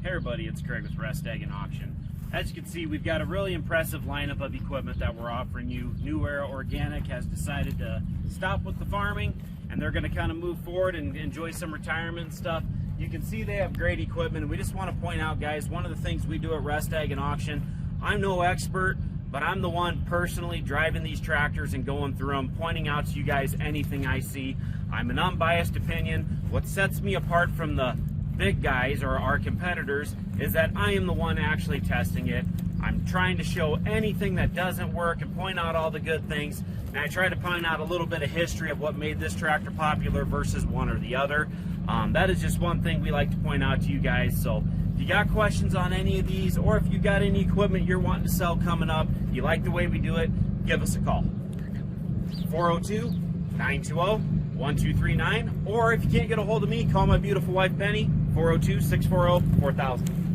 Hey everybody, it's Craig with Rest Ag and Auction. As you can see, we've got a really impressive lineup of equipment that we're offering you. New Era Organic has decided to stop with the farming, and they're going to kind of move forward and enjoy some retirement stuff. You can see they have great equipment, and we just want to point out, guys, one of the things we do at Rest Ag and Auction, I'm no expert, but I'm the one personally driving these tractors and going through them, pointing out to you guys anything I see. I'm an unbiased opinion. What sets me apart from the big guys or our competitors is that I am the one actually testing it. I'm trying to show anything that doesn't work and point out all the good things, and I try to point out a little bit of history of what made this tractor popular versus one or the other. That is just one thing we like to point out to you guys. So if you got questions on any of these, or if you got any equipment you're wanting to sell coming up, you like the way we do it, give us a call. 402-920-1239, or if you can't get a hold of me, call my beautiful wife Penny, 402-640-4000.